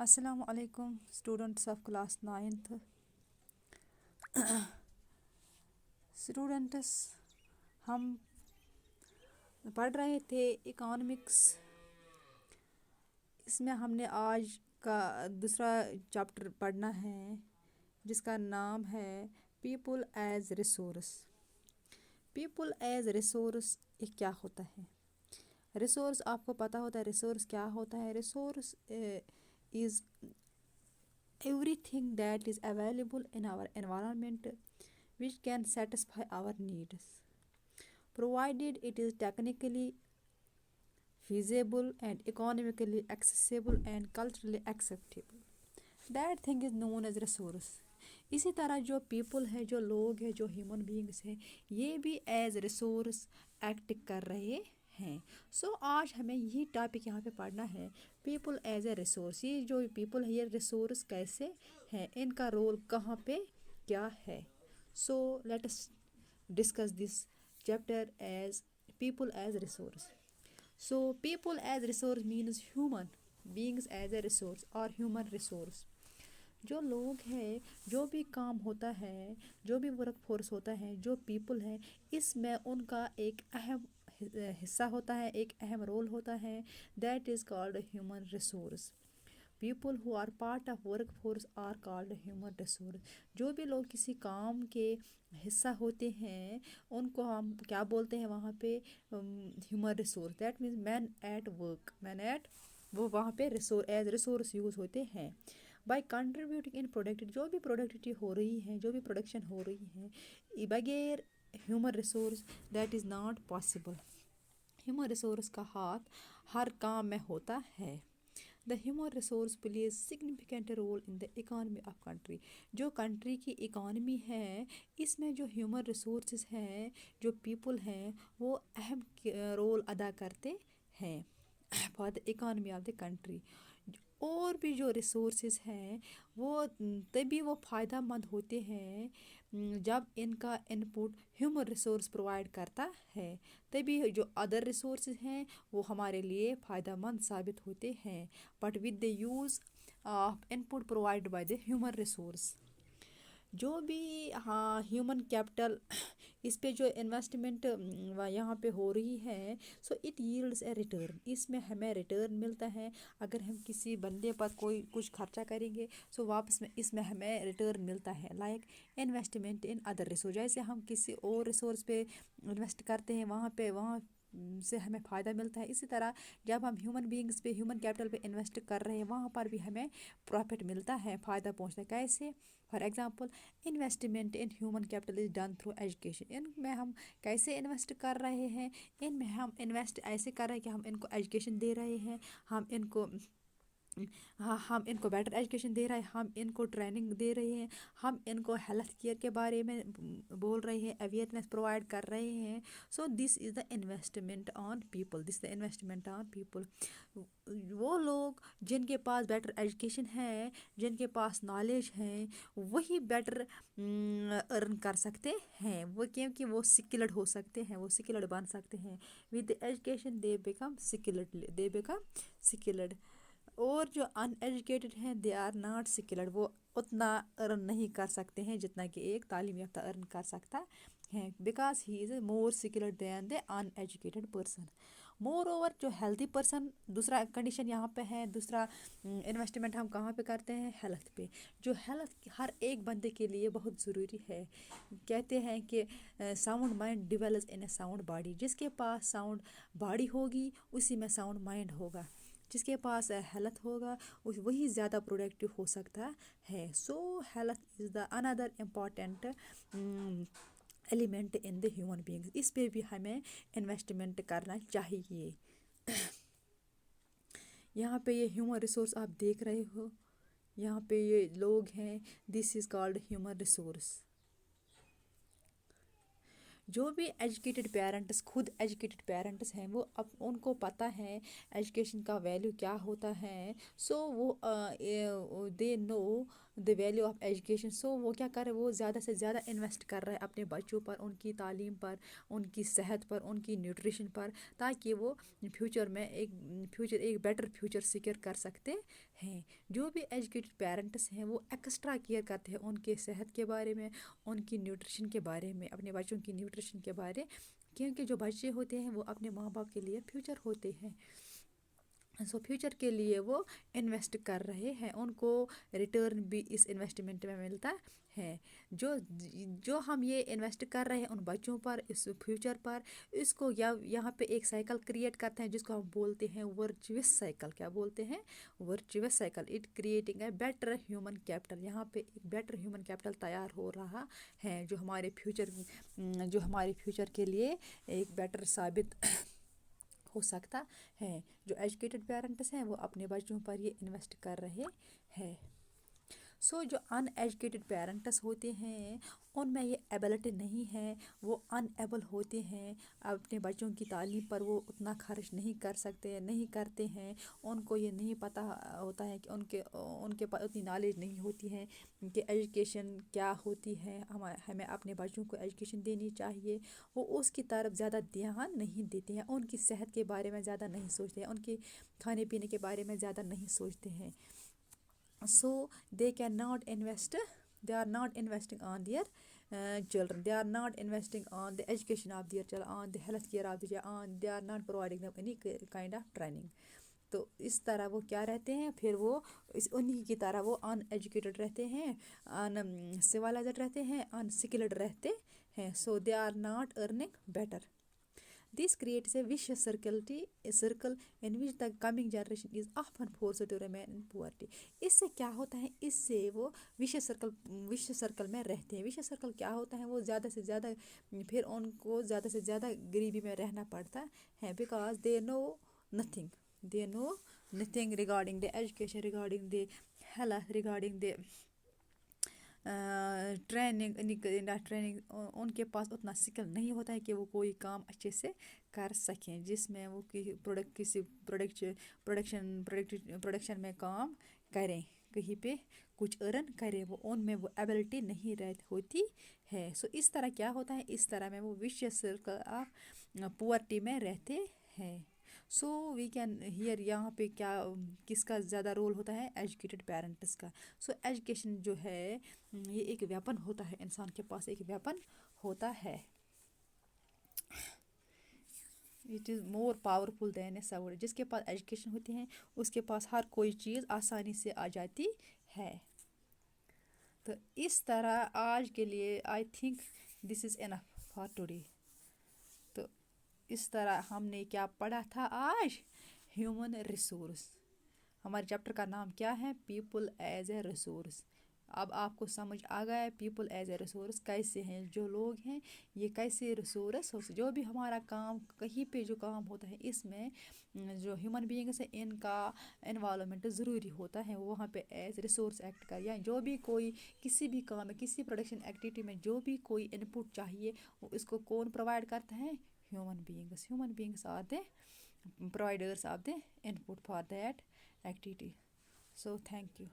السلام علیکم students of class 9th students ہم پڑھ رہے تھے اکانومکس. اس میں ہم نے آج کا دوسرا چیپٹر پڑھنا ہے جس کا نام ہے people as resource. People as resource یہ کیا ہوتا ہے؟ ریسورس آپ کو پتہ ہوتا ہے ریسورس کیا ہوتا ہے. Resource is everything that is available in our environment which can satisfy our needs, provided it is technically feasible and economically accessible and culturally acceptable. That thing is known as resource. اسی طرح جو people ہے، جو لوگ ہیں، جو human beings ہیں، یہ بھی ایز ریسورس ایکٹ کر رہے ہیں. آج ہمیں یہی ٹاپک یہاں پہ پڑھنا ہے، پیپل ایز اے ریسورس. یہ جو پیپل ہے یہ ریسورس کیسے ہیں، ان کا رول کہاں پہ کیا ہے. Let us discuss this chapter as people as resource. People as resource means human beings as a resource اور ہیومن ریسورس. جو لوگ ہیں، جو بھی کام ہوتا ہے، جو بھی ورک فورس ہوتا ہے، جو پیپل ہے، اس میں ان کا ایک اہم حصہ ہوتا ہے، ایک اہم رول ہوتا ہے. That is called human resource. People who are part of work force are called human resource. جو بھی لوگ کسی کام کے حصہ ہوتے ہیں ان کو ہم کیا بولتے ہیں وہاں پہ؟ Human resource. That means man at work. Man at وہ وہاں پہ ایز ریسورس یوز ہوتے ہیں. بائی کنٹریبیوٹنگ ان پروڈکٹ، جو بھی پروڈکٹیوٹی ہو رہی ہے، جو بھی پروڈکشن ہو رہی ہے، بغیر human resource that is not possible. Human resource کا ہاتھ ہر کام میں ہوتا ہے. The human resource plays significant role in the economy of country. جو کنٹری کی اکانومی ہے اس میں جو ہیومن ریسورسز ہیں، جو پیپل ہیں، وہ اہم رول ادا کرتے ہیں for the economy of the country. اور بھی جو ریسورسز ہیں وہ تبھی وہ فائدہ مند ہوتے ہیں جب ان کا ان پٹ ہیومن ریسورس پرووائڈ کرتا ہے. تبھی جو ادر ریسورسز ہیں وہ ہمارے لیے فائدہ مند ثابت ہوتے ہیں. But with the use of in put provide by the human resource. جو بھی ہیومن کیپٹل اس پہ جو انویسٹمنٹ یہاں پہ ہو رہی ہے، اٹ ییلڈز اے ریٹرن. اس میں ہمیں ریٹرن ملتا ہے. اگر ہم کسی بندے پر کوئی کچھ خرچہ کریں گے واپس میں اس میں ہمیں ریٹرن ملتا ہے. Like investment in other resource. جیسے ہم کسی اور ریسورس پہ انویسٹ کرتے ہیں وہاں سے ہمیں فائدہ ملتا ہے. اسی طرح جب ہم ہیومن بینگس پہ، ہیومن کیپٹل پہ انویسٹ کر رہے ہیں وہاں پر بھی ہمیں پروفٹ ملتا ہے، فائدہ پہنچتا ہے. کیسے؟ For example investment in human capital is done through education. ان میں ہم کیسے انویسٹ کر رہے ہیں؟ ان میں ہم انویسٹ ایسے کر رہے ہیں کہ ہم ان کو ایجوکیشن دے رہے ہیں، ہم ان کو بیٹر ایجوکیشن دے رہے ہیں، ہم ان کو ٹریننگ دے رہے ہیں، ہم ان کو ہیلتھ کیئر کے بارے میں بول رہے ہیں، اویئرنیس پرووائڈ کر رہے ہیں. This is the investment on people. This the investment on people. وہ لوگ جن کے پاس بیٹر ایجوکیشن ہے، جن کے پاس نالج ہے، وہی بیٹر ارن کر سکتے ہیں. وہ کیونکہ وہ سکلڈ ہو سکتے ہیں، وہ سکلڈ بن سکتے ہیں. With education they become skilled. اور جو ان ایجوکیٹڈ ہیں دے آر ناٹ سکلڈ. وہ اتنا ارن نہیں کر سکتے ہیں جتنا کہ ایک تعلیم یافتہ ارن کر سکتا ہے. Because he is more skilled than the uneducated person. Moreover جو ہیلتھی پرسن، دوسرا کنڈیشن یہاں پہ ہے، دوسرا انویسٹمنٹ ہم کہاں پہ کرتے ہیں؟ ہیلتھ پہ. جو ہیلتھ ہر ایک بندے کے لیے بہت ضروری ہے. کہتے ہیں کہ sound mind develops in a sound body. جس کے پاس ساؤنڈ باڈی ہوگی اسی میں ساؤنڈ مائنڈ ہوگا. جس کے پاس ہیلتھ ہوگا وہی زیادہ پروڈکٹیو ہو سکتا ہے. Health is the another important element in the human beings. اس پہ بھی ہمیں انویسٹمنٹ کرنا چاہیے. یہاں پہ یہ ہیومن ریسورس آپ دیکھ رہے ہو، یہاں پہ یہ لوگ ہیں. This is called human resource. جو بھی ایجوکیٹڈ پیرنٹس خود ایجوکیٹڈ پیرنٹس ہیں وہ ان کو پتہ ہے ایجوکیشن کا ویلیو کیا ہوتا ہے. سو وہ دے نو دا ویلیو آف ایجوکیشن. سو وہ کیا کر رہے ہیں, وہ زیادہ سے زیادہ انویسٹ کر رہے ہیں اپنے بچوں پر, ان کی تعلیم پر, ان کی صحت پر, ان کی نیوٹریشن پر, تاکہ وہ فیوچر میں ایک بیٹر فیوچر سیکیور کر سکتے ہیں. جو بھی ایجوکیٹڈ پیرنٹس ہیں وہ ایکسٹرا کیئر کرتے ہیں ان کے صحت کے بارے میں, ان کی نیوٹریشن کے بارے میں, اپنے بچوں کی نیوٹریشن کے بارے, کیونکہ جو بچے ہوتے ہیں وہ اپنے ماں باپ کے لیے فیوچر ہوتے ہیں. سو فیوچر کے لیے وہ انویسٹ کر رہے ہیں, ان کو ریٹرن بھی اس انویسٹمنٹ میں ملتا ہے. جو ہم یہ انویسٹ کر رہے ہیں ان بچوں پر, اس فیوچر پر, اس کو یہاں پہ ایک سائیکل کریٹ کرتے ہیں جس کو ہم بولتے ہیں ورچوئس سائیکل. کیا بولتے ہیں؟ Virtuous cycle. It creating a better human capital. یہاں پہ ایک بیٹر ہیومن کیپٹل تیار ہو رہا ہے جو ہمارے فیوچر کے لیے ایک بیٹر ثابت ہو سکتا ہے. جو ایجوکیٹڈ پیرنٹس ہیں وہ اپنے بچوں پر یہ انویسٹ کر رہے ہیں. سو جو ان ایجوکیٹڈ پیرنٹس ہوتے ہیں ان میں یہ ایبلٹی نہیں ہے, وہ ان ایبل ہوتے ہیں اپنے بچوں کی تعلیم پر, وہ اتنا خرچ نہیں کر سکتے, نہیں کرتے ہیں. ان کو یہ نہیں پتہ ہوتا ہے کہ ان کے پاس اتنی نالج نہیں ہوتی ہے کہ ایجوکیشن کیا ہوتی ہے. ہمیں اپنے بچوں کو ایجوکیشن دینی چاہیے. وہ اس کی طرف زیادہ دھیان نہیں دیتے ہیں, ان کی صحت کے بارے میں زیادہ نہیں سوچتے ہیں, ان کے کھانے پینے کے بارے میں زیادہ نہیں سوچتے ہیں. So they cannot invest, they are not investing on their children, they are not investing on the education of their children, on the health care of the children, they are not providing them any kind of training. تو اس طرح وہ کیا رہتے ہیں, پھر وہ انہی کی طرح وہ ان ایجوکیٹڈ رہتے ہیں, ان سوائلائزڈ رہتے ہیں, ان سکلڈ رہتے ہیں. So they are not earning better. This creates a vicious circle in which the coming generation is often forced to remain in poverty. اس سے کیا ہوتا ہے, اس سے وہ vicious circle میں رہتے ہیں. vicious circle کیا ہوتا ہے, وہ زیادہ سے زیادہ پھر ان کو زیادہ سے زیادہ غریبی میں رہنا پڑتا ہے, because they know nothing regarding the education, regarding the health, regarding the training. ان کے پاس اتنا سکل نہیں ہوتا ہے کہ وہ کوئی کام اچھے سے کر سکیں جس میں وہ کسی پروڈکشن میں کام کریں, کہیں پہ کچھ ارن کریں. وہ ان میں وہ ایبلٹی نہیں ہوتی ہے. سو اس طرح کیا ہوتا ہے, اس طرح میں وہ ویشیس سرکل آف پوورٹی میں رہتے ہیں. سو وی کین ہیئر, یہاں پہ کس کا زیادہ رول ہوتا ہے, ایجوکیٹڈ پیرنٹس کا. سو ایجوکیشن جو ہے یہ ایک ویپن ہوتا ہے, انسان کے پاس ایک ویپن ہوتا ہے. It is more powerful than a sword. جس کے پاس ایجوکیشن ہوتی ہے اس کے پاس ہر کوئی چیز آسانی سے آ جاتی ہے. تو اس طرح آج کے لیے I think this is enough for today. تو اس طرح ہم نے کیا پڑھا تھا آج, ہیومن ریسورس. ہمارے چیپٹر کا نام کیا ہے, پیپل ایز اے ریسورس. اب آپ کو سمجھ آ گیا ہے پیپل ایز اے ریسورس کیسے ہیں, جو لوگ ہیں یہ کیسے ریسورس ہو. جو بھی ہمارا کام, کہیں پہ جو کام ہوتا ہے اس میں جو ہیومن بینگس ہیں ان کا انوالومنٹ ضروری ہوتا ہے. وہاں پہ ایز ریسورس ایکٹ کر, یا جو بھی کوئی کسی بھی کام میں, کسی پروڈکشن ایکٹیویٹی میں جو بھی کوئی ان پٹ چاہیے وہ اس کو کون پرووائڈ کرتا ہے, human beings are they providers of the input for that activity. So thank you.